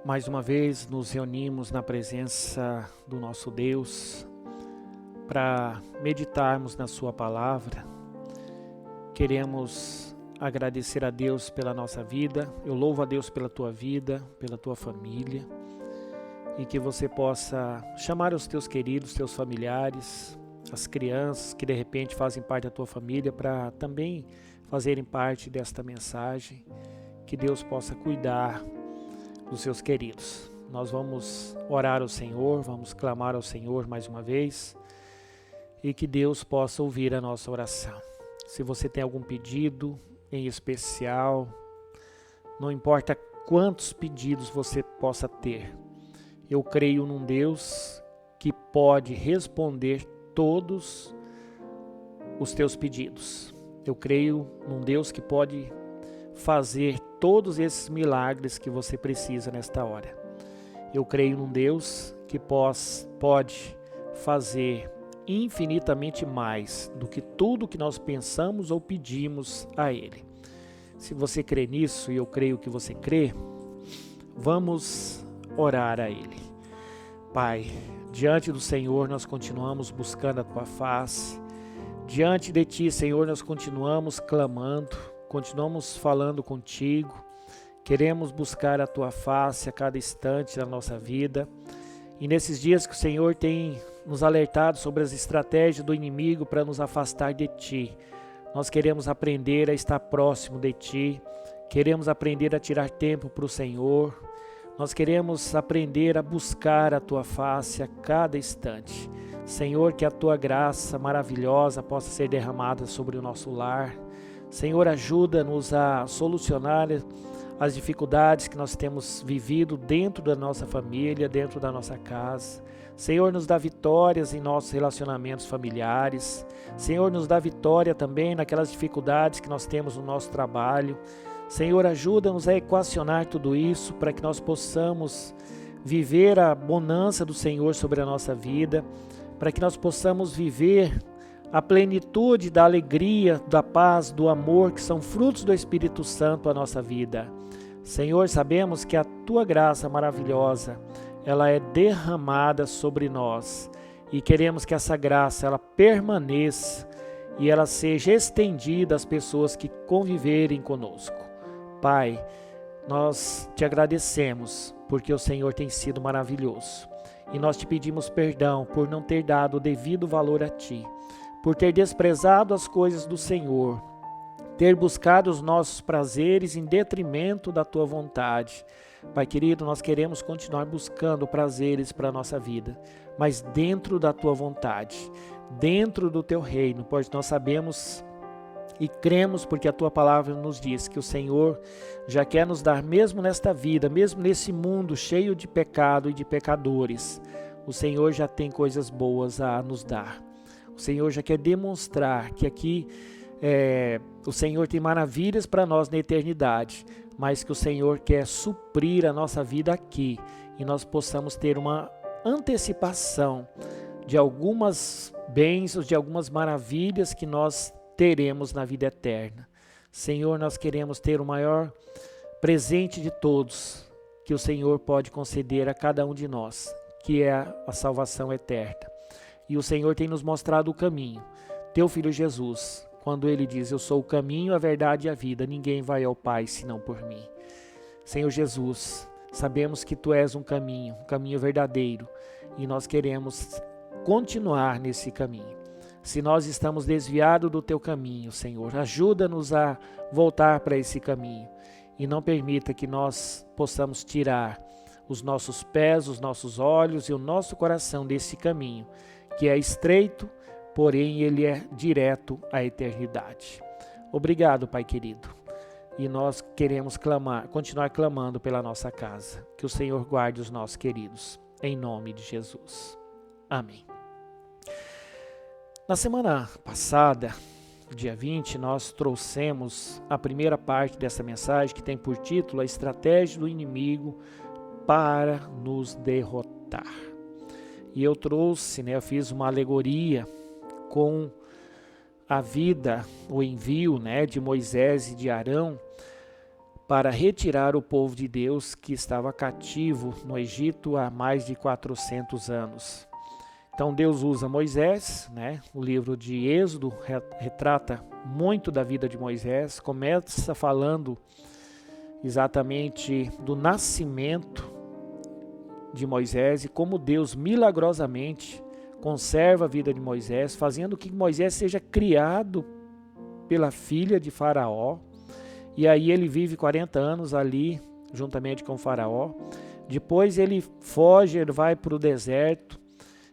Mais uma vez nos reunimos na presença do nosso Deus para meditarmos na Sua palavra. Queremos agradecer a Deus pela nossa vida. Eu louvo a Deus pela tua vida, pela tua família, e que você possa chamar os teus queridos, teus familiares, as crianças que de repente fazem parte da tua família para também fazerem parte desta mensagem. Que Deus possa cuidar dos seus queridos. Nós vamos orar ao Senhor, vamos clamar ao Senhor mais uma vez e que Deus possa ouvir a nossa oração. Se você tem algum pedido em especial, não importa quantos pedidos você possa ter, eu creio num Deus que pode responder todos os teus pedidos. Eu creio num Deus que pode fazer todos esses milagres que você precisa nesta hora. Eu creio num Deus que pode fazer infinitamente mais do que tudo que nós pensamos ou pedimos a Ele. Se você crê nisso, e eu creio que você crê, vamos orar a Ele. Pai, diante do Senhor nós continuamos buscando a Tua face. Diante de Ti, Senhor, nós continuamos clamando, continuamos falando contigo, queremos buscar a Tua face a cada instante da nossa vida. E nesses dias que o Senhor tem nos alertado sobre as estratégias do inimigo para nos afastar de Ti, nós queremos aprender a estar próximo de Ti, queremos aprender a tirar tempo para o Senhor, nós queremos aprender a buscar a Tua face a cada instante. Senhor, que a Tua graça maravilhosa possa ser derramada sobre o nosso lar. Senhor, ajuda-nos a solucionar as dificuldades que nós temos vivido dentro da nossa família, dentro da nossa casa. Senhor, nos dá vitórias em nossos relacionamentos familiares. Senhor, nos dá vitória também naquelas dificuldades que nós temos no nosso trabalho. Senhor, ajuda-nos a equacionar tudo isso para que nós possamos viver a bonança do Senhor sobre a nossa vida, para que nós possamos viver a plenitude da alegria, da paz, do amor, que são frutos do Espírito Santo à nossa vida. Senhor, sabemos que a Tua graça maravilhosa, ela é derramada sobre nós e queremos que essa graça, ela permaneça e ela seja estendida às pessoas que conviverem conosco. Pai, nós Te agradecemos porque o Senhor tem sido maravilhoso e nós Te pedimos perdão por não ter dado o devido valor a Ti, por ter desprezado as coisas do Senhor, ter buscado os nossos prazeres em detrimento da Tua vontade. Pai querido, nós queremos continuar buscando prazeres para a nossa vida, mas dentro da Tua vontade, dentro do Teu reino, pois nós sabemos e cremos porque a Tua palavra nos diz que o Senhor já quer nos dar, mesmo nesta vida, mesmo nesse mundo cheio de pecado e de pecadores, o Senhor já tem coisas boas a nos dar. O Senhor já quer demonstrar que aqui o Senhor tem maravilhas para nós na eternidade, mas que o Senhor quer suprir a nossa vida aqui e nós possamos ter uma antecipação de algumas bênçãos, de algumas maravilhas que nós teremos na vida eterna. Senhor, nós queremos ter o maior presente de todos que o Senhor pode conceder a cada um de nós, que é a salvação eterna. E o Senhor tem nos mostrado o caminho. Teu Filho Jesus, quando Ele diz, eu sou o caminho, a verdade e a vida, ninguém vai ao Pai senão por mim. Senhor Jesus, sabemos que Tu és um caminho verdadeiro, e nós queremos continuar nesse caminho. Se nós estamos desviados do Teu caminho, Senhor, ajuda-nos a voltar para esse caminho, e não permita que nós possamos tirar os nossos pés, os nossos olhos e o nosso coração desse caminho, que é estreito, porém ele é direto à eternidade. Obrigado, Pai querido. E nós queremos continuar clamando pela nossa casa. Que o Senhor guarde os nossos queridos. Em nome de Jesus. Amém. Na semana passada, dia 20, nós trouxemos a primeira parte dessa mensagem que tem por título a estratégia do inimigo para nos derrotar. E eu trouxe, eu fiz uma alegoria com a vida, o envio de Moisés e de Arão para retirar o povo de Deus que estava cativo no Egito há mais de 400 anos. Então Deus usa Moisés, né? O livro de Êxodo retrata muito da vida de Moisés, começa falando exatamente do nascimento de Moisés e como Deus milagrosamente conserva a vida de Moisés, fazendo que Moisés seja criado pela filha de Faraó. E aí ele vive 40 anos ali, juntamente com o Faraó. Depois ele foge, ele vai para o deserto,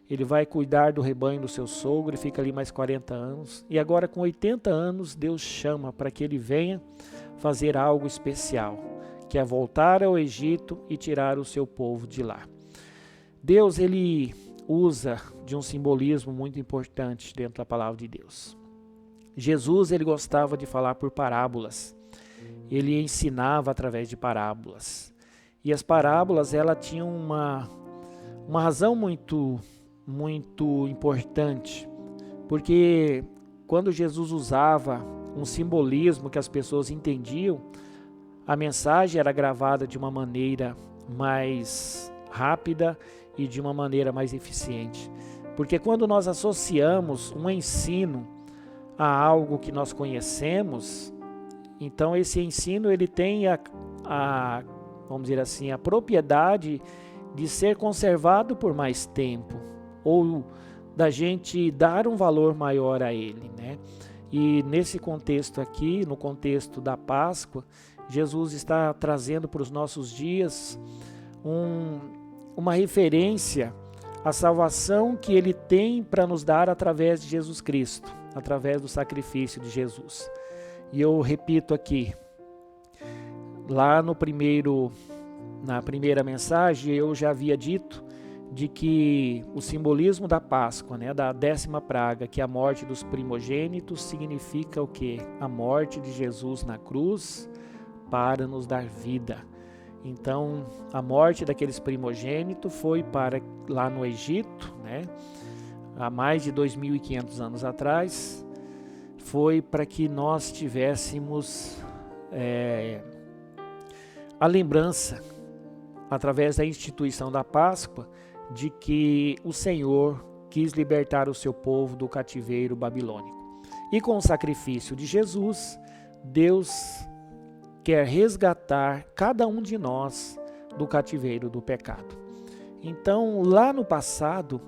ele vai cuidar do rebanho do seu sogro, ele fica ali mais 40 anos. E agora com 80 anos, Deus chama para que ele venha fazer algo especial, que é voltar ao Egito e tirar o seu povo de lá. Deus, ele usa de um simbolismo muito importante dentro da palavra de Deus. Jesus, ele gostava de falar por parábolas. Ele ensinava através de parábolas. E as parábolas, ela tinham uma razão muito importante, porque quando Jesus usava um simbolismo que as pessoas entendiam, a mensagem era gravada de uma maneira mais rápida e de uma maneira mais eficiente. Porque quando nós associamos um ensino a algo que nós conhecemos, então esse ensino ele tem vamos dizer assim, a propriedade de ser conservado por mais tempo, ou da gente dar um valor maior a ele, né? E nesse contexto aqui, no contexto da Páscoa, Jesus está trazendo para os nossos dias uma referência à salvação que ele tem para nos dar através de Jesus Cristo, através do sacrifício de Jesus. E eu repito aqui, lá na primeira mensagem eu já havia dito de que o simbolismo da Páscoa, né, da 10ª praga, que é a morte dos primogênitos, significa o quê? A morte de Jesus na cruz para nos dar vida. Então, a morte daqueles primogênitos foi para lá no Egito, né, há mais de 2.500 anos atrás, foi para que nós tivéssemos a lembrança, através da instituição da Páscoa, de que o Senhor quis libertar o seu povo do cativeiro babilônico. E com o sacrifício de Jesus, Deus quer resgatar cada um de nós do cativeiro do pecado. Então, lá no passado,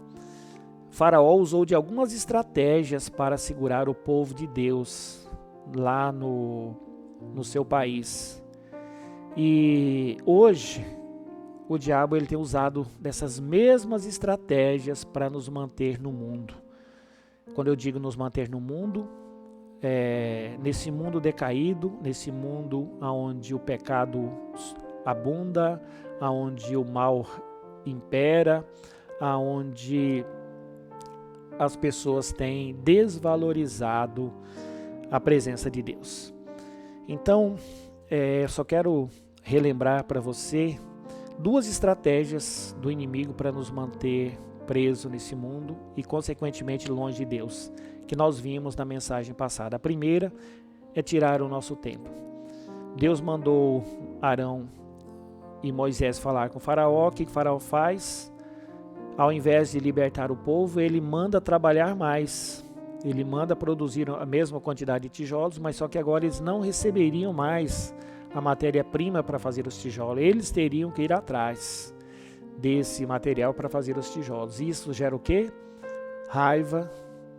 Faraó usou de algumas estratégias para segurar o povo de Deus lá no seu país. E hoje, o diabo ele tem usado dessas mesmas estratégias para nos manter no mundo. Quando eu digo nos manter no mundo, nesse mundo decaído, nesse mundo onde o pecado abunda, onde o mal impera, onde as pessoas têm desvalorizado a presença de Deus. Então, só quero relembrar para você 2 estratégias do inimigo para nos manter presos nesse mundo e, consequentemente, longe de Deus, que nós vimos na mensagem passada. A primeira é tirar o nosso tempo. Deus mandou Arão e Moisés falar com o Faraó. O que o Faraó faz? Ao invés de libertar o povo, ele manda trabalhar mais. Ele manda produzir a mesma quantidade de tijolos, mas só que agora eles não receberiam mais a matéria-prima para fazer os tijolos. Eles teriam que ir atrás desse material para fazer os tijolos. Isso gera o quê? Raiva,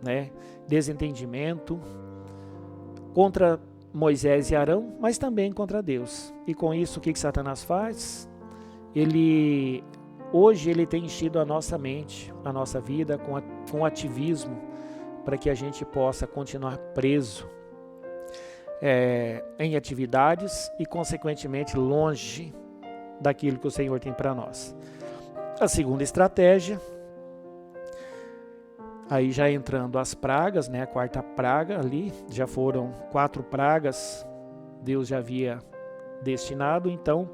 né? Desentendimento contra Moisés e Arão, mas também contra Deus. E com isso, o que Satanás faz? Hoje ele tem enchido a nossa mente, a nossa vida com ativismo, para que a gente possa continuar preso em atividades e, consequentemente, longe daquilo que o Senhor tem para nós. A segunda estratégia, aí já entrando as pragas, né, a 4ª praga ali, já foram 4 pragas, Deus já havia destinado. Então,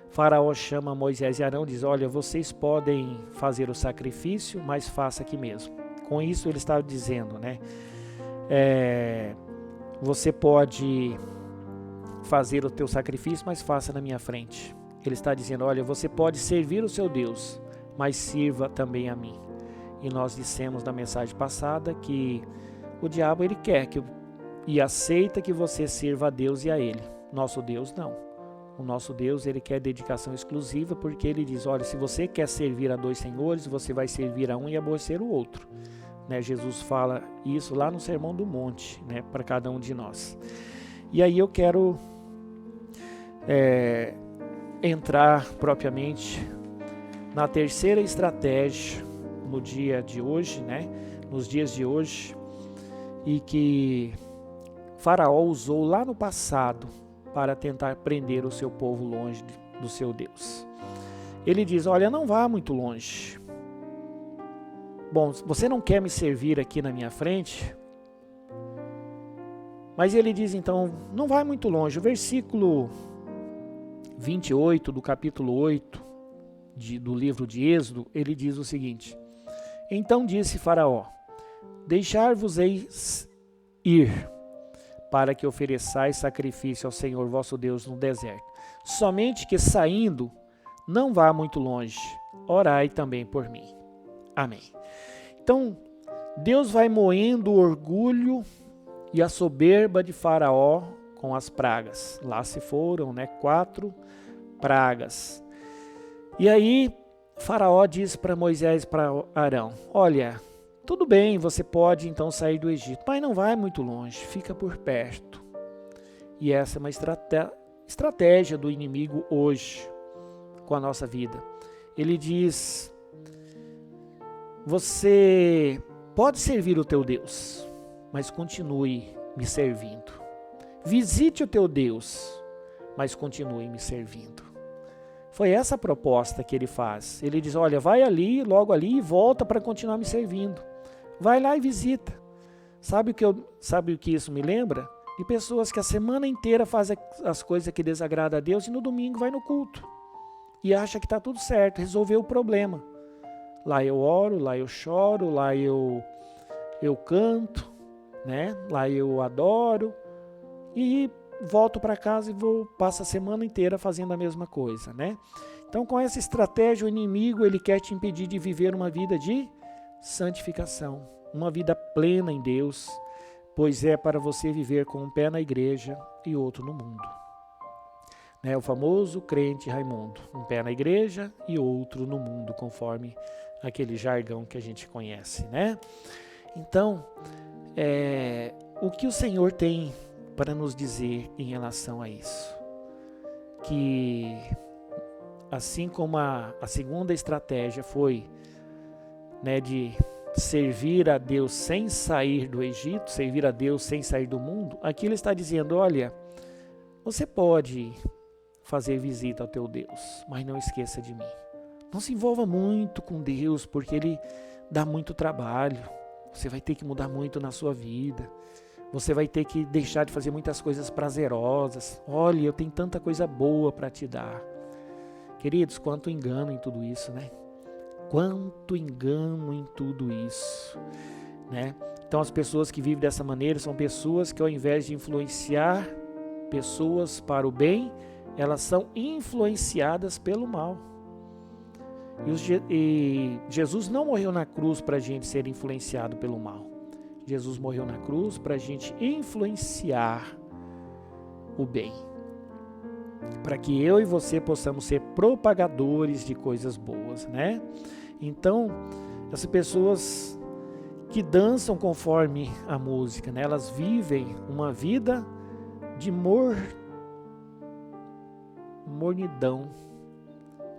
Faraó chama Moisés e Arão e diz: olha, vocês podem fazer o sacrifício, mas faça aqui mesmo. Com isso ele estava dizendo, né, você pode fazer o teu sacrifício, mas faça na minha frente. Ele está dizendo, olha, você pode servir o seu Deus, mas sirva também a mim. E nós dissemos na mensagem passada que o diabo ele quer e aceita que você sirva a Deus e a ele. Nosso Deus não. O nosso Deus ele quer dedicação exclusiva, porque ele diz, olha, se você quer servir a dois senhores, você vai servir a um e aborrecer o outro. Né? Jesus fala isso lá no Sermão do Monte, né, para cada um de nós. E aí eu quero entrar propriamente na terceira estratégia no dia de hoje, né? Nos dias de hoje, e que Faraó usou lá no passado para tentar prender o seu povo longe do seu Deus. Ele diz, olha, não vá muito longe. Bom, você não quer me servir aqui na minha frente? Mas ele diz então, não vai muito longe. O versículo 28 do capítulo 8 do livro de Êxodo, ele diz o seguinte, então disse Faraó, deixar-vos-eis ir, para que ofereçais sacrifício ao Senhor vosso Deus no deserto. Somente que saindo, não vá muito longe, orai também por mim. Amém. Então, Deus vai moendo o orgulho e a soberba de Faraó com as pragas. Lá se foram, 4 pragas. E aí, Faraó diz para Moisés e para Arão, olha, tudo bem, você pode então sair do Egito, mas não vai muito longe, fica por perto. E essa é uma estratégia do inimigo hoje, com a nossa vida. Ele diz, você pode servir o teu Deus, mas continue me servindo. Visite o teu Deus, mas continue me servindo. Foi essa a proposta que ele faz. Ele diz, olha, vai ali, logo ali e volta para continuar me servindo. Vai lá e visita. Sabe o que isso me lembra? De pessoas que a semana inteira fazem as coisas que desagradam a Deus e no domingo vai no culto. E acha que está tudo certo, resolveu o problema. Lá eu oro, lá eu choro, lá eu canto, né? Lá eu adoro e volto para casa e passo a semana inteira fazendo a mesma coisa, né? Então, com essa estratégia, o inimigo ele quer te impedir de viver uma vida de santificação, uma vida plena em Deus, pois é para você viver com um pé na igreja e outro no mundo. O famoso crente Raimundo, um pé na igreja e outro no mundo, conforme aquele jargão que a gente conhece, né? Então, o que o Senhor tem para nos dizer em relação a isso? Que assim como a segunda estratégia foi, de servir a Deus sem sair do Egito, servir a Deus sem sair do mundo, aqui ele está dizendo, olha, você pode fazer visita ao teu Deus, mas não esqueça de mim. Não se envolva muito com Deus, porque ele dá muito trabalho. Você vai ter que mudar muito na sua vida. Você vai ter que deixar de fazer muitas coisas prazerosas. Olha, eu tenho tanta coisa boa para te dar. Queridos, quanto engano em tudo isso, né? Quanto engano em tudo isso, né? Então, as pessoas que vivem dessa maneira são pessoas que, ao invés de influenciar pessoas para o bem, elas são influenciadas pelo mal. E Jesus não morreu na cruz para a gente ser influenciado pelo mal. Jesus morreu na cruz para a gente influenciar o bem. Para que eu e você possamos ser propagadores de coisas boas, né? Então, essas pessoas que dançam conforme a música, né? Elas vivem uma vida de mornidão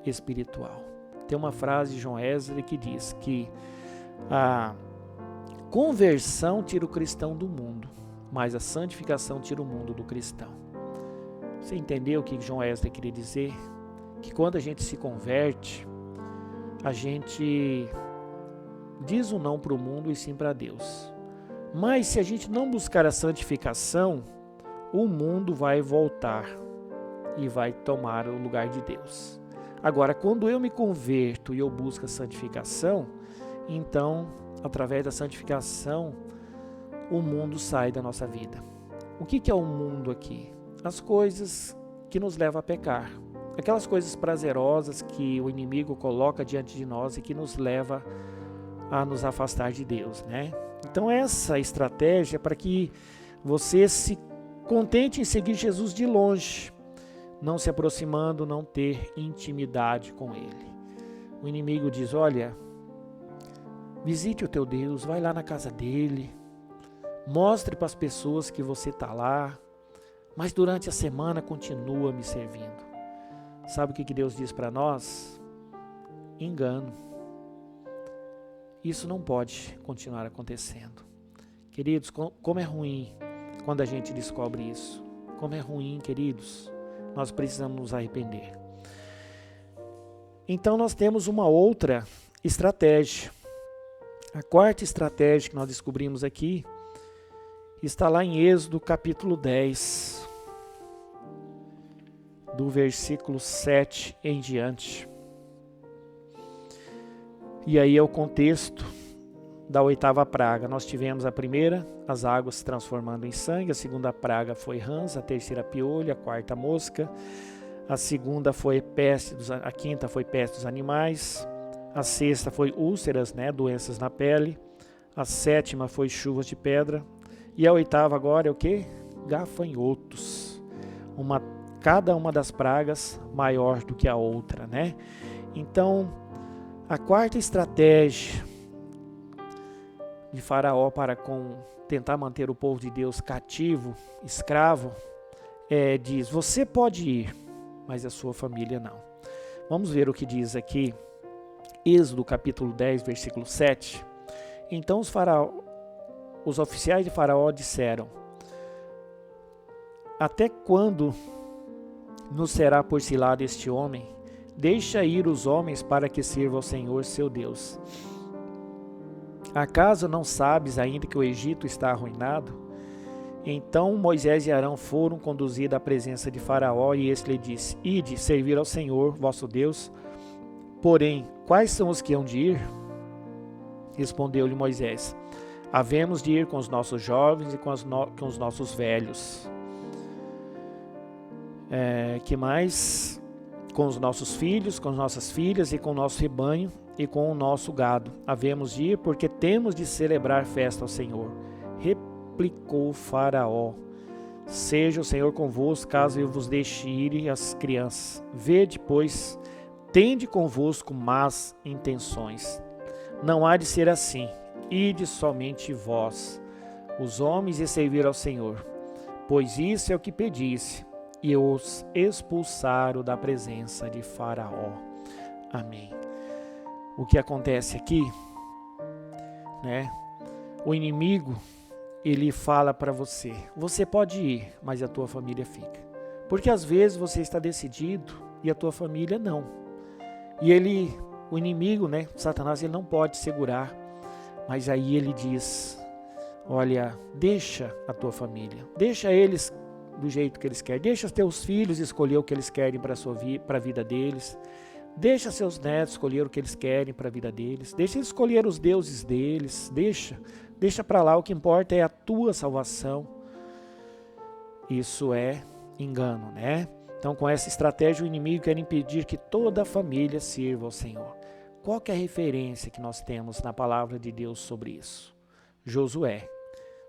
espiritual. Tem uma frase de John Wesley que diz que a conversão tira o cristão do mundo, mas a santificação tira o mundo do cristão. Você entendeu o que John Wesley queria dizer? Que quando a gente se converte, a gente diz um não para o mundo e sim para Deus. Mas se a gente não buscar a santificação, o mundo vai voltar e vai tomar o lugar de Deus. Agora, quando eu me converto e eu busco a santificação, então, através da santificação, o mundo sai da nossa vida. O que é o mundo aqui? as coisas que nos levam a pecar. Aquelas coisas prazerosas que o inimigo coloca diante de nós e que nos leva a nos afastar de Deus, né? Então essa estratégia é para que você se contente em seguir Jesus de longe, não se aproximando, não ter intimidade com Ele. O inimigo diz, olha, visite o teu Deus, vai lá na casa dele, mostre para as pessoas que você está lá, mas durante a semana continua me servindo. Sabe o que Deus diz para nós? Engano. Isso não pode continuar acontecendo. Queridos, como é ruim quando a gente descobre isso. Como é ruim, queridos. Nós precisamos nos arrepender. Então nós temos uma outra estratégia. A quarta estratégia que nós descobrimos aqui está lá em Êxodo capítulo 10. Do versículo 7 em diante. E aí é o contexto da oitava praga. Nós tivemos a primeira, as águas se transformando em sangue. A segunda praga foi rãs, a terceira piolho, a quarta mosca. A segunda foi peste, a quinta foi peste dos animais. A sexta foi úlceras, né, doenças na pele. A sétima foi chuvas de pedra. E a oitava agora é o quê? Gafanhotos. Cada uma das pragas maior do que a outra, né? Então, a quarta estratégia de Faraó para tentar manter o povo de Deus cativo, escravo, diz, você pode ir, mas a sua família não. Vamos ver o que diz aqui, Êxodo capítulo 10, versículo 7. Então os oficiais de Faraó disseram, até quando nos será por cilado este homem? Deixa ir os homens para que sirva ao Senhor seu Deus. Acaso não sabes ainda que o Egito está arruinado? Então Moisés e Arão foram conduzidos à presença de Faraó e este lhe disse, ide servir ao Senhor vosso Deus. Porém, quais são os que hão de ir? Respondeu-lhe Moisés, havemos de ir com os nossos jovens e com os nossos velhos. Que mais? Com os nossos filhos, com as nossas filhas e com o nosso rebanho e com o nosso gado. Havemos de ir porque temos de celebrar festa ao Senhor. Replicou Faraó, seja o Senhor convosco, caso eu vos deixe ir as crianças. Vede, pois, tende convosco más intenções. Não há de ser assim. Ide somente vós, os homens, e servir ao Senhor. Pois isso é o que pedisse. E os expulsaram da presença de Faraó. Amém. O que acontece aqui, né? O inimigo, ele fala para você, você pode ir, mas a tua família fica. Porque às vezes você está decidido e a tua família não. E o inimigo, né, Satanás, ele não pode segurar. Mas aí ele diz, olha, deixa a tua família, deixa eles do jeito que eles querem. Deixa os teus filhos escolher o que eles querem para a vida deles. Deixa seus netos escolher o que eles querem para a vida deles. Deixa eles escolher os deuses deles. Deixa para lá, o que importa é a tua salvação. Isso é engano, né? Então, com essa estratégia, o inimigo quer impedir que toda a família sirva ao Senhor. Qual que é a referência que nós temos na palavra de Deus sobre isso? Josué,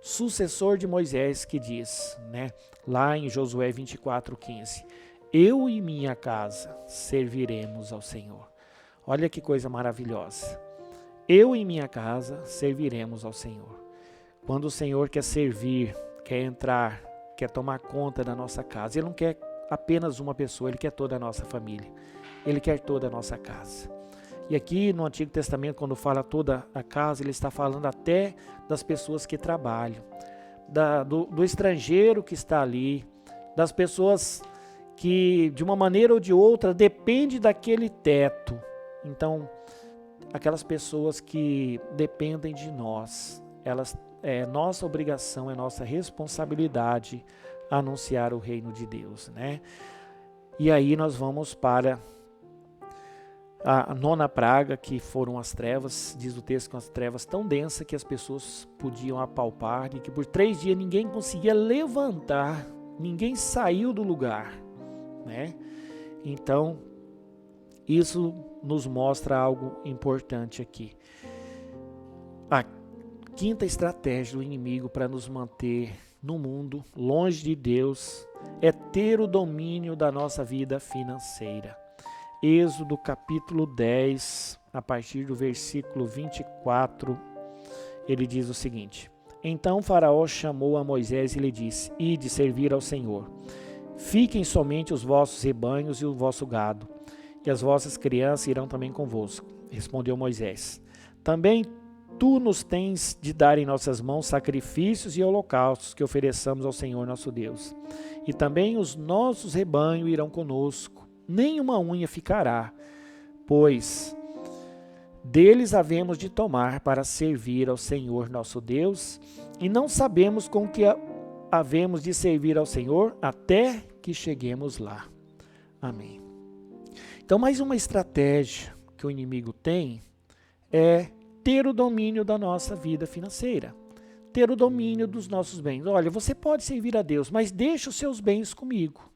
sucessor de Moisés, que diz, né, lá em Josué 24:15, eu e minha casa serviremos ao Senhor. Olha que coisa maravilhosa. Eu e minha casa serviremos ao Senhor. Quando o Senhor quer servir, quer entrar, quer tomar conta da nossa casa, Ele não quer apenas uma pessoa, Ele quer toda a nossa família. Ele quer toda a nossa casa. E aqui no Antigo Testamento, quando fala toda a casa, Ele está falando até das pessoas que trabalham, do estrangeiro que está ali, das pessoas que de uma maneira ou de outra depende daquele teto. Então, aquelas pessoas que dependem de nós, é nossa obrigação, é nossa responsabilidade anunciar o reino de Deus, né? E aí nós vamos para a nona praga, que foram as trevas. Diz o texto que as trevas tão densas que as pessoas podiam apalpar e que por 3 dias ninguém conseguia levantar ninguém saiu do lugar, né? Então, isso nos mostra algo importante aqui. A quinta estratégia do inimigo para nos manter no mundo, longe de Deus, é ter o domínio da nossa vida financeira. Êxodo capítulo 10, a partir do versículo 24, ele diz o seguinte: Então Faraó chamou a Moisés e lhe disse: Ide servir ao Senhor. Fiquem somente os vossos rebanhos e o vosso gado, e as vossas crianças irão também convosco. Respondeu Moisés: Também tu nos tens de dar em nossas mãos sacrifícios e holocaustos que ofereçamos ao Senhor nosso Deus. E também os nossos rebanhos irão conosco, nem uma unha ficará, pois deles havemos de tomar para servir ao Senhor nosso Deus, e não sabemos com que havemos de servir ao Senhor até que cheguemos lá. Amém. Então, mais uma estratégia que o inimigo tem é ter o domínio da nossa vida financeira, ter o domínio dos nossos bens. Olha, você pode servir a Deus, mas deixa os seus bens comigo.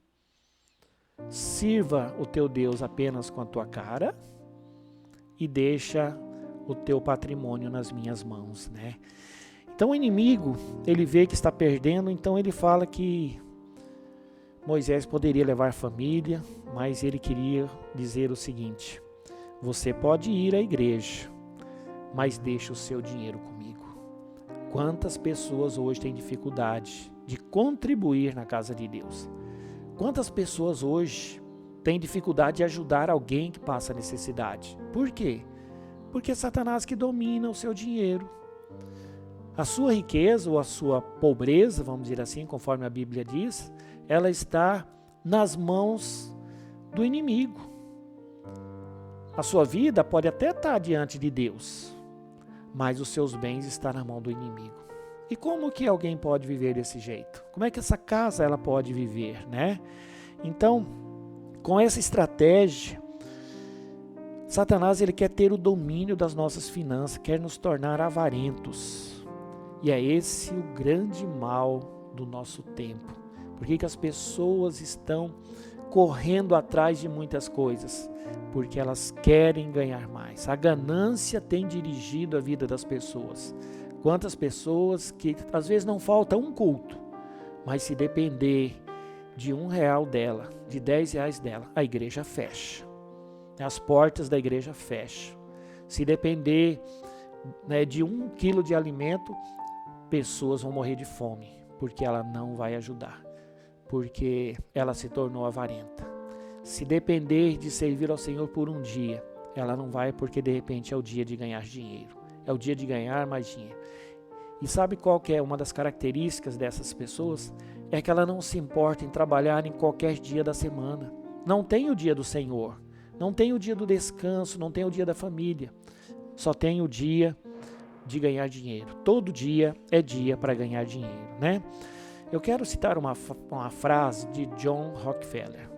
Sirva o teu Deus apenas com a tua cara e deixa o teu patrimônio nas minhas mãos, né? Então o inimigo, ele vê que está perdendo, então ele fala que Moisés poderia levar a família, mas ele queria dizer o seguinte: você pode ir à igreja, mas deixa o seu dinheiro comigo. Quantas pessoas hoje têm dificuldade de contribuir na casa de Deus? Quantas pessoas hoje têm dificuldade de ajudar alguém que passa necessidade? Por quê? Porque é Satanás que domina o seu dinheiro. A sua riqueza ou a sua pobreza, vamos dizer assim, conforme a Bíblia diz, ela está nas mãos do inimigo. A sua vida pode até estar diante de Deus, mas os seus bens estão na mão do inimigo. E como que alguém pode viver desse jeito? Como é que essa casa ela pode viver, né? Então, com essa estratégia, Satanás ele quer ter o domínio das nossas finanças, quer nos tornar avarentos. E é esse o grande mal do nosso tempo. Por que as pessoas estão correndo atrás de muitas coisas? Porque elas querem ganhar mais. A ganância tem dirigido a vida das pessoas. Quantas pessoas que às vezes não falta um culto, mas se depender de R$1 dela, de R$10 dela, a igreja fecha. As portas da igreja fecham. Se depender, né, de 1 quilo de alimento, pessoas vão morrer de fome, porque ela não vai ajudar, porque ela se tornou avarenta. Se depender de servir ao Senhor por um dia, ela não vai, porque de repente é o dia de ganhar dinheiro, é o dia de ganhar mais dinheiro. E sabe qual que é uma das características dessas pessoas? É que ela não se importa em trabalhar em qualquer dia da semana. Não tem o dia do Senhor, não tem o dia do descanso, não tem o dia da família, só tem o dia de ganhar dinheiro. Todo dia é dia para ganhar dinheiro, né? Eu quero citar uma frase de John Rockefeller.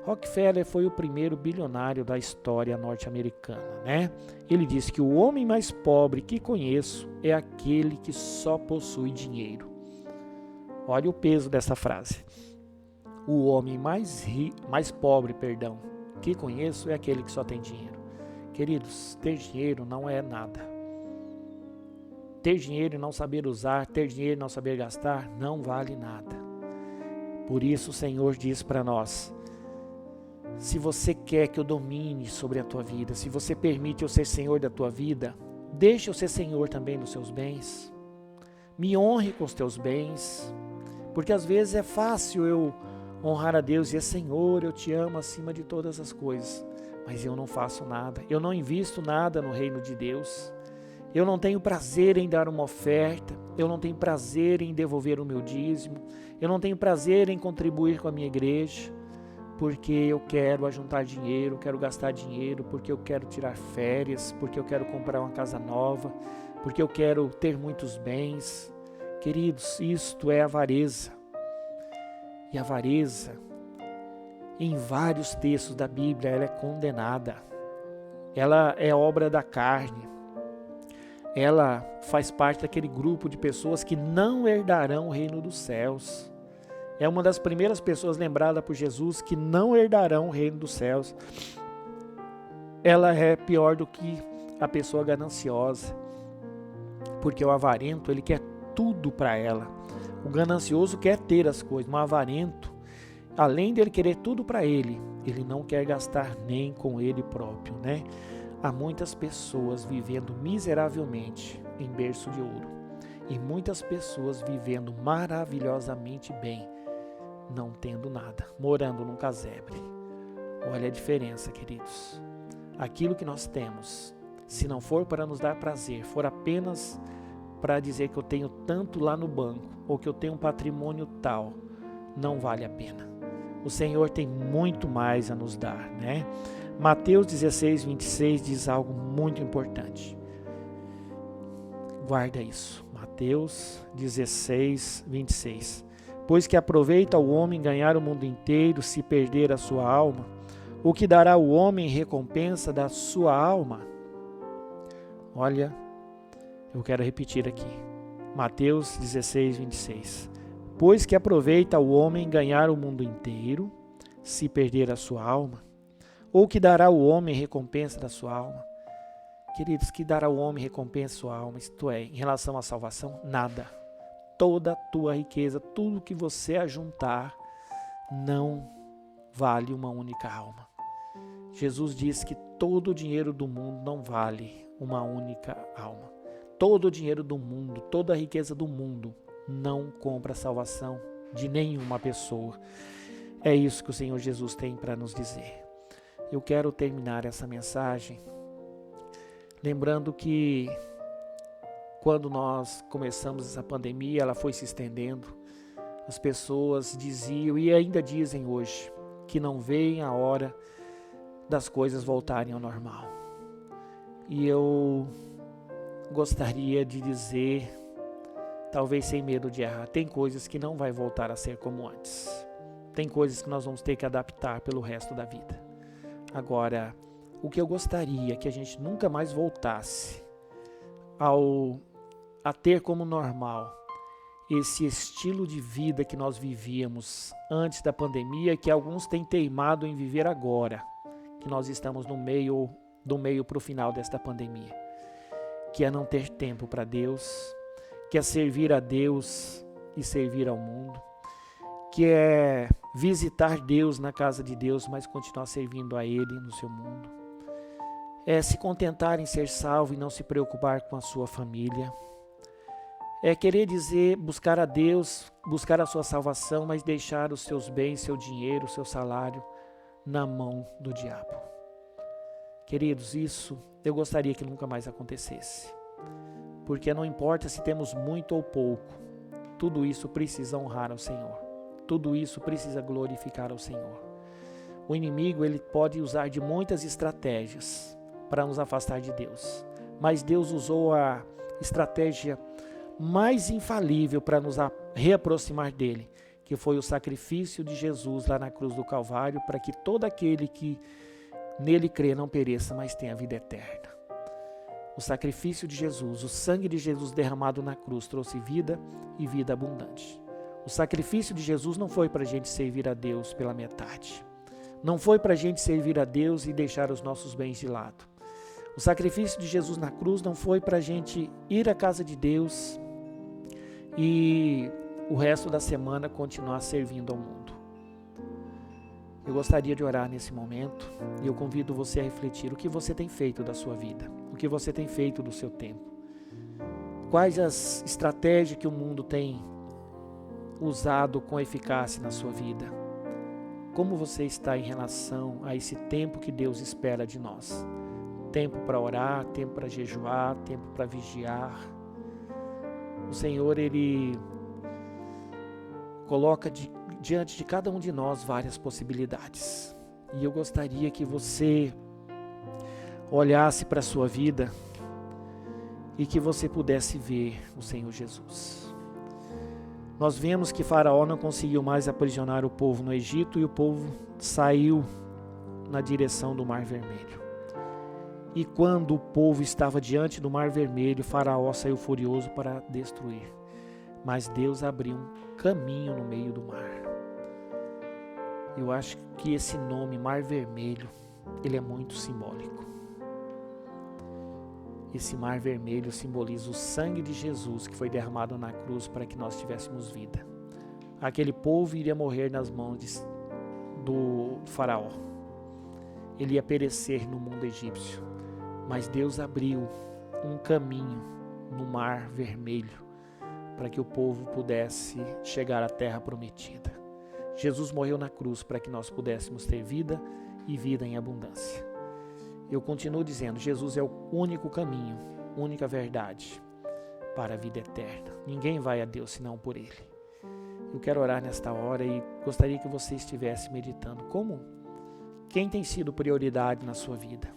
Rockefeller foi o primeiro bilionário da história norte-americana, né? Ele disse que o homem mais pobre que conheço é aquele que só possui dinheiro. Olha o peso dessa frase. O homem mais pobre, que conheço é aquele que só tem dinheiro. Queridos, ter dinheiro não é nada. Ter dinheiro e não saber usar, ter dinheiro e não saber gastar, não vale nada. Por isso o Senhor diz para nós: se você quer que eu domine sobre a tua vida, se você permite eu ser Senhor da tua vida, deixa eu ser Senhor também dos seus bens. Me honre com os teus bens, porque às vezes é fácil eu honrar a Deus e dizer: Senhor, eu te amo acima de todas as coisas, mas eu não faço nada, eu não invisto nada no reino de Deus. Eu não tenho prazer em dar uma oferta, eu não tenho prazer em devolver o meu dízimo, eu não tenho prazer em contribuir com a minha igreja, porque eu quero ajuntar dinheiro, quero gastar dinheiro, porque eu quero tirar férias, porque eu quero comprar uma casa nova, porque eu quero ter muitos bens. Queridos, isto é avareza. E a avareza, em vários textos da Bíblia, ela é condenada. Ela é obra da carne. Ela faz parte daquele grupo de pessoas que não herdarão o reino dos céus. É uma das primeiras pessoas lembradas por Jesus que não herdarão o reino dos céus. Ela é pior do que a pessoa gananciosa, porque o avarento, ele quer tudo para ela. O ganancioso quer ter as coisas, mas o avarento, além dele querer tudo para ele não quer gastar nem com ele próprio, né? Há muitas pessoas vivendo miseravelmente em berço de ouro e muitas pessoas vivendo maravilhosamente bem, não tendo nada, morando num casebre. Olha a diferença, queridos. Aquilo que nós temos, se não for para nos dar prazer, for apenas para dizer que eu tenho tanto lá no banco, ou que eu tenho um patrimônio tal, não vale a pena. O Senhor tem muito mais a nos dar, né? Mateus 16, 26 diz algo muito importante. Guarda isso. Mateus 16, 26. Pois que aproveita o homem ganhar o mundo inteiro, se perder a sua alma? O que dará o homem em recompensa da sua alma? Olha, eu quero repetir aqui. Mateus 16, 26. Pois que aproveita o homem ganhar o mundo inteiro, se perder a sua alma? Ou que dará o homem recompensa da sua alma? Queridos, que dará o homem recompensa da sua alma? Isto é, em relação à salvação, nada. Toda a tua riqueza, tudo que você ajuntar, não vale uma única alma. Jesus diz que todo o dinheiro do mundo não vale uma única alma. Todo o dinheiro do mundo, toda a riqueza do mundo não compra a salvação de nenhuma pessoa. É isso que o Senhor Jesus tem para nos dizer. Eu quero terminar essa mensagem lembrando que quando nós começamos essa pandemia, ela foi se estendendo. As pessoas diziam e ainda dizem hoje que não veem a hora das coisas voltarem ao normal. E eu gostaria de dizer, talvez sem medo de errar, tem coisas que não vai voltar a ser como antes. Tem coisas que nós vamos ter que adaptar pelo resto da vida. Agora, o que eu gostaria é que a gente nunca mais voltasse a ter como normal esse estilo de vida que nós vivíamos antes da pandemia, que alguns têm teimado em viver agora, que nós estamos do meio para o final desta pandemia, que é não ter tempo para Deus, que é servir a Deus e servir ao mundo, que é visitar Deus na casa de Deus, mas continuar servindo a Ele no seu mundo, é se contentar em ser salvo e não se preocupar com a sua família, é querer dizer, buscar a Deus, buscar a sua salvação, mas deixar os seus bens, seu dinheiro, seu salário na mão do diabo. Queridos, isso eu gostaria que nunca mais acontecesse. Porque não importa se temos muito ou pouco, tudo isso precisa honrar ao Senhor. Tudo isso precisa glorificar ao Senhor. O inimigo, ele pode usar de muitas estratégias para nos afastar de Deus. Mas Deus usou a estratégia mais infalível para nos reaproximar dele, que foi o sacrifício de Jesus lá na cruz do Calvário, para que todo aquele que nele crê não pereça, mas tenha vida eterna. O sacrifício de Jesus, o sangue de Jesus derramado na cruz trouxe vida e vida abundante. O sacrifício de Jesus não foi para a gente servir a Deus pela metade. Não foi para a gente servir a Deus e deixar os nossos bens de lado. O sacrifício de Jesus na cruz não foi para a gente ir à casa de Deus e o resto da semana continuar servindo ao mundo. Eu gostaria de orar nesse momento e eu convido você a refletir o que você tem feito da sua vida, o que você tem feito do seu tempo. Quais as estratégias que o mundo tem usado com eficácia na sua vida? Como você está em relação a esse tempo que Deus espera de nós? Tempo para orar, tempo para jejuar, tempo para vigiar. O Senhor, Ele coloca diante de cada um de nós várias possibilidades. E eu gostaria que você olhasse para a sua vida e que você pudesse ver o Senhor Jesus. Nós vemos que Faraó não conseguiu mais aprisionar o povo no Egito e o povo saiu na direção do Mar Vermelho. E quando o povo estava diante do Mar Vermelho, Faraó saiu furioso para destruir. mas Deus abriu um caminho no meio do mar. Eu acho que esse nome, Mar Vermelho, ele é muito simbólico. Esse mar vermelho simboliza o sangue de Jesus que foi derramado na cruz para que nós tivéssemos vida. Aquele povo iria morrer nas mãos do faraó. Ele ia perecer no mundo egípcio. Mas Deus abriu um caminho no mar vermelho para que o povo pudesse chegar à terra prometida. Jesus morreu na cruz para que nós pudéssemos ter vida e vida em abundância. Eu continuo dizendo, Jesus é o único caminho, única verdade para a vida eterna. Ninguém vai a Deus senão por Ele. Eu quero orar nesta hora e gostaria que você estivesse meditando quem tem sido prioridade na sua vida?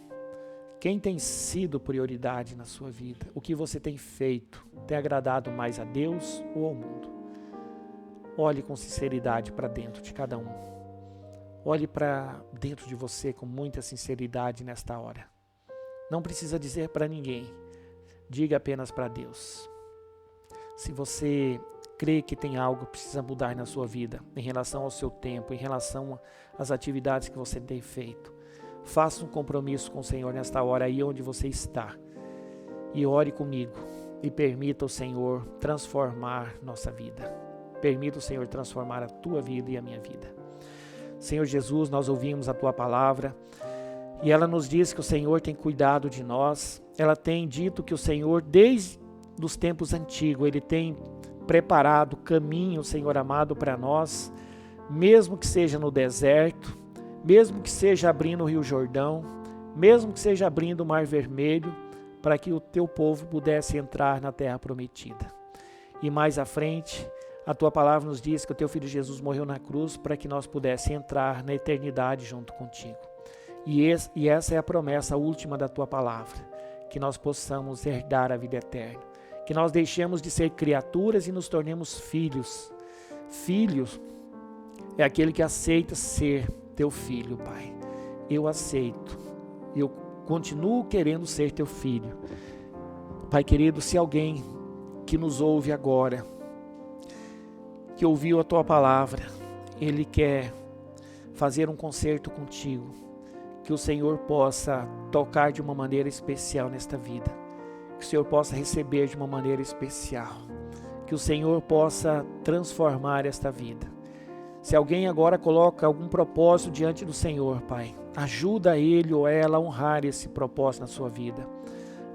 Quem tem sido prioridade na sua vida? O que você tem feito? Tem agradado mais a Deus ou ao mundo? Olhe com sinceridade para dentro de cada um. Olhe para dentro de você com muita sinceridade nesta hora. Não precisa dizer para ninguém. Diga apenas para Deus. Se você crê que tem algo que precisa mudar na sua vida, em relação ao seu tempo, em relação às atividades que você tem feito, faça um compromisso com o Senhor nesta hora aí onde você está. E ore comigo. E permita o Senhor transformar nossa vida. Permita o Senhor transformar a tua vida e a minha vida. Senhor Jesus, nós ouvimos a Tua palavra e ela nos diz que o Senhor tem cuidado de nós. Ela tem dito que o Senhor, desde os tempos antigos, Ele tem preparado caminho, Senhor amado, para nós, mesmo que seja no deserto, mesmo que seja abrindo o Rio Jordão, mesmo que seja abrindo o Mar Vermelho, para que o Teu povo pudesse entrar na terra prometida. E mais à frente, a Tua palavra nos diz que o Teu Filho Jesus morreu na cruz para que nós pudéssemos entrar na eternidade junto contigo. E essa é a promessa última da Tua palavra, que nós possamos herdar a vida eterna, que nós deixemos de ser criaturas e nos tornemos filhos. Filhos é aquele que aceita ser Teu filho, Pai. Eu aceito, eu continuo querendo ser Teu filho. Pai querido, se alguém que nos ouve agora, que ouviu a Tua palavra, ele quer fazer um concerto contigo, que o Senhor possa tocar de uma maneira especial nesta vida, que o Senhor possa receber de uma maneira especial, que o Senhor possa transformar esta vida. Se alguém agora coloca algum propósito diante do Senhor, Pai, ajuda ele ou ela a honrar esse propósito na sua vida.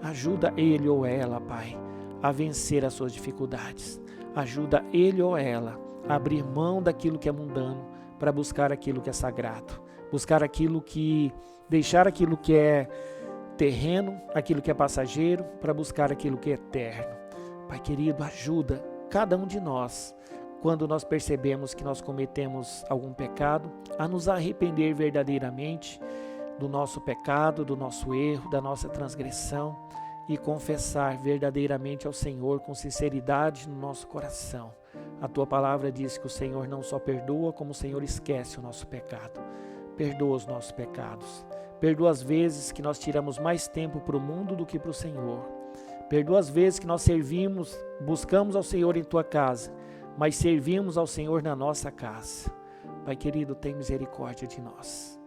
Ajuda ele ou ela, Pai, a vencer as suas dificuldades. Ajuda ele ou ela a abrir mão daquilo que é mundano para buscar aquilo que é sagrado. Deixar aquilo que é terreno, aquilo que é passageiro, para buscar aquilo que é eterno. Pai querido, ajuda cada um de nós, quando nós percebemos que nós cometemos algum pecado, a nos arrepender verdadeiramente do nosso pecado, do nosso erro, da nossa transgressão, e confessar verdadeiramente ao Senhor com sinceridade no nosso coração. A Tua palavra diz que o Senhor não só perdoa, como o Senhor esquece o nosso pecado. Perdoa os nossos pecados. Perdoa as vezes que nós tiramos mais tempo para o mundo do que para o Senhor. Perdoa as vezes que nós buscamos ao Senhor em Tua casa, mas servimos ao Senhor na nossa casa. Pai querido, tem misericórdia de nós.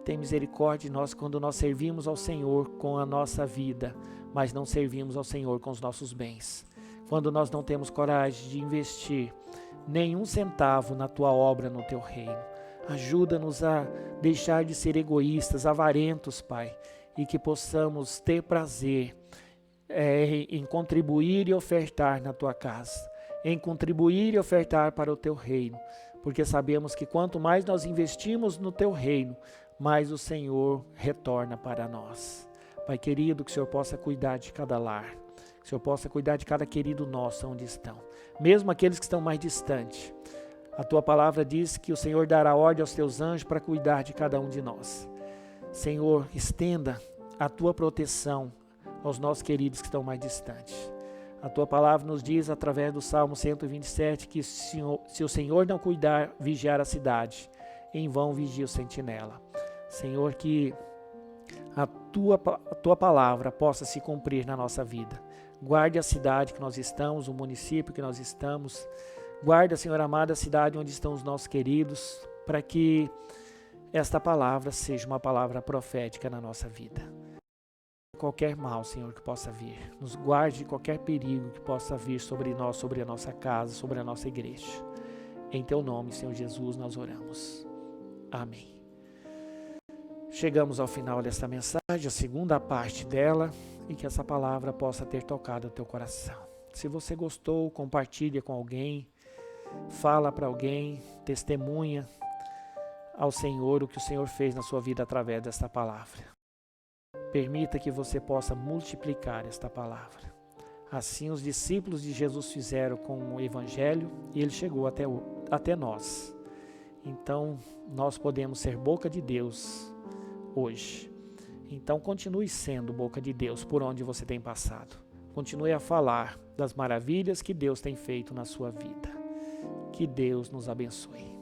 Tem misericórdia de nós quando nós servimos ao Senhor com a nossa vida, mas não servimos ao Senhor com os nossos bens. Quando nós não temos coragem de investir nenhum centavo na Tua obra, no Teu reino. Ajuda-nos a deixar de ser egoístas, avarentos, Pai, e que possamos ter prazer em contribuir e ofertar na Tua casa, em contribuir e ofertar para o Teu reino, porque sabemos que quanto mais nós investimos no Teu reino, mais o Senhor retorna para nós. Pai querido, que o Senhor possa cuidar de cada lar, que o Senhor possa cuidar de cada querido nosso onde estão, mesmo aqueles que estão mais distantes. A Tua palavra diz que o Senhor dará ordem aos Teus anjos para cuidar de cada um de nós. Senhor, estenda a Tua proteção aos nossos queridos que estão mais distantes. A Tua palavra nos diz, através do Salmo 127, que se o Senhor não cuidar, vigiar a cidade, em vão vigia o sentinela. Senhor, que a tua palavra possa se cumprir na nossa vida. Guarde a cidade que nós estamos, o município que nós estamos. Guarde, Senhor amado, a cidade onde estão os nossos queridos, para que esta palavra seja uma palavra profética na nossa vida. Qualquer mal, Senhor, que possa vir, nos guarde de qualquer perigo que possa vir sobre nós, sobre a nossa casa, sobre a nossa igreja. Em Teu nome, Senhor Jesus, nós oramos. Amém. Chegamos ao final desta mensagem, a segunda parte dela, e que essa palavra possa ter tocado o teu coração. Se você gostou, compartilha com alguém, fala para alguém, testemunha ao Senhor o que o Senhor fez na sua vida através desta palavra. Permita que você possa multiplicar esta palavra. Assim os discípulos de Jesus fizeram com o Evangelho e ele chegou até nós. Então nós podemos ser boca de Deus hoje. Então continue sendo boca de Deus por onde você tem passado. Continue a falar das maravilhas que Deus tem feito na sua vida. Que Deus nos abençoe.